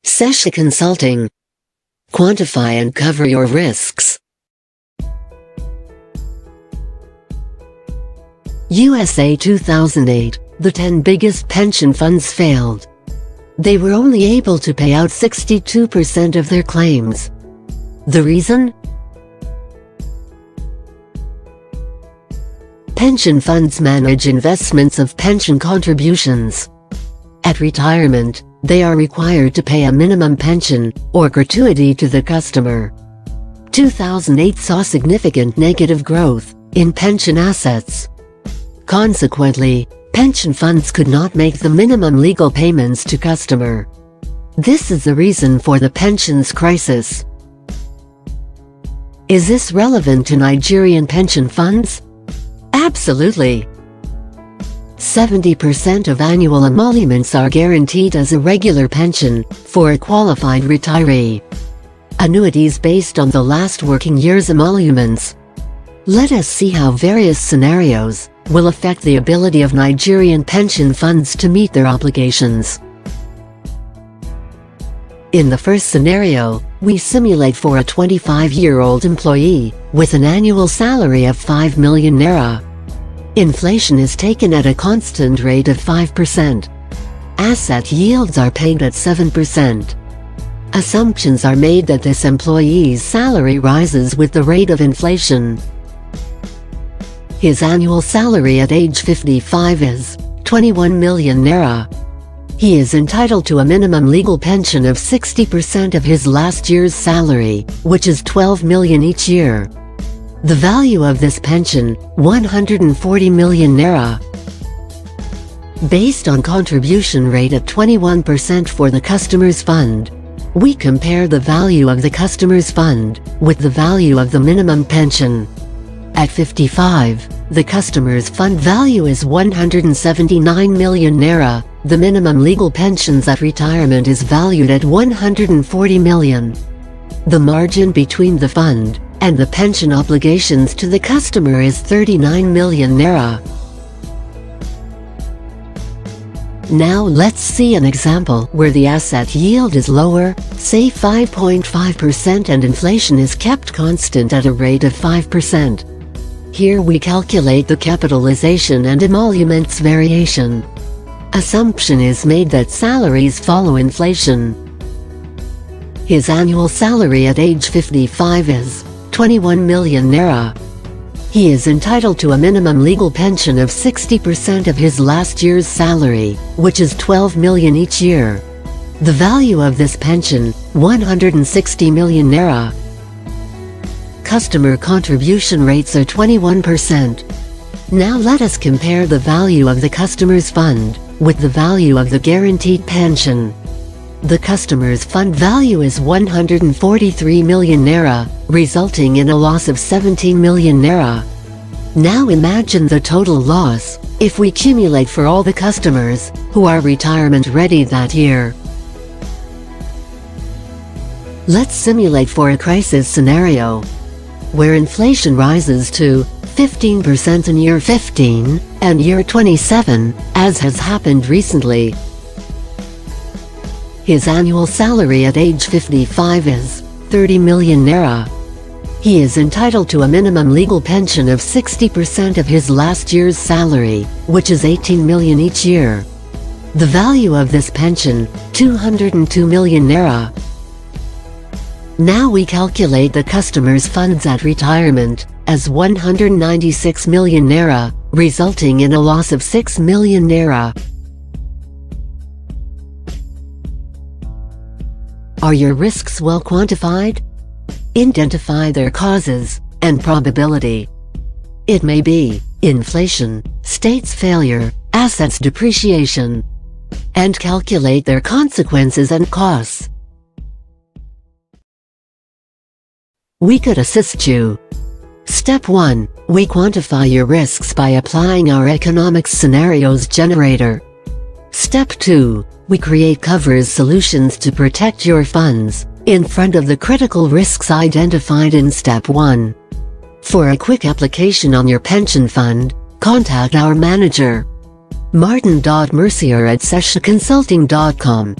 Sesha Consulting. Quantify and cover your risks. USA 2008, the 10 biggest pension funds failed. They were only able to pay out 62% of their claims. The reason? Pension funds manage investments of pension contributions. At retirement, they are required to pay a minimum pension, or gratuity to the customer. 2008 saw significant negative growth in pension assets. Consequently, pension funds could not make the minimum legal payments to customer. This is the reason for the pensions crisis. Is this relevant to Nigerian pension funds? Absolutely. 70% of annual emoluments are guaranteed as a regular pension for a qualified retiree. Annuities based on the last working year's emoluments. Let us see how various scenarios will affect the ability of Nigerian pension funds to meet their obligations. In the first scenario, we simulate for a 25-year-old employee with an annual salary of 5 million naira. Inflation is taken at a constant rate of 5%. Asset yields are paid at 7%. Assumptions are made that this employee's salary rises with the rate of inflation. His annual salary at age 55 is 21 million naira. He is entitled to a minimum legal pension of 60% of his last year's salary, which is 12 million each year. The value of this pension, 140 million naira. Based on contribution rate at 21% for the customer's fund, we compare the value of the customer's fund with the value of the minimum pension. At 55, the customer's fund value is 179 million naira. The minimum legal pensions at retirement is valued at 140 million. The margin between the fund and the pension obligations to the customer is 39 million naira. Now let's see an example where the asset yield is lower, say 5.5%, and inflation is kept constant at a rate of 5%. Here we calculate the capitalization and emoluments variation. Assumption is made that salaries follow inflation. His annual salary at age 55 is 21 million naira. He is entitled to a minimum legal pension of 60% of his last year's salary, which is 12 million each year. The value of this pension, 160 million naira. Customer contribution rates are 21%. Now let us compare the value of the customer's fund with the value of the guaranteed pension. The customer's fund value is 143 million naira, resulting in a loss of 17 million naira. Now imagine the total loss if we cumulate for all the customers who are retirement ready that year. Let's simulate for a crisis scenario where inflation rises to 15% in year 15 and year 27, as has happened recently. His annual salary at age 55 is 30 million naira. He is entitled to a minimum legal pension of 60% of his last year's salary, which is 18 million each year. The value of this pension, 202 million naira. Now we calculate the customer's funds at retirement as 196 million naira, resulting in a loss of 6 million naira. Are your risks well quantified? Identify their causes and probability. It may be inflation, state's failure, assets depreciation, and calculate their consequences and costs. We could assist you. Step 1. We quantify your risks by applying our economics scenarios generator. Step 2. We create covers solutions to protect your funds in front of the critical risks identified in Step 1. For a quick application on your pension fund, contact our manager, Martin Mercier at seshaconsulting.com.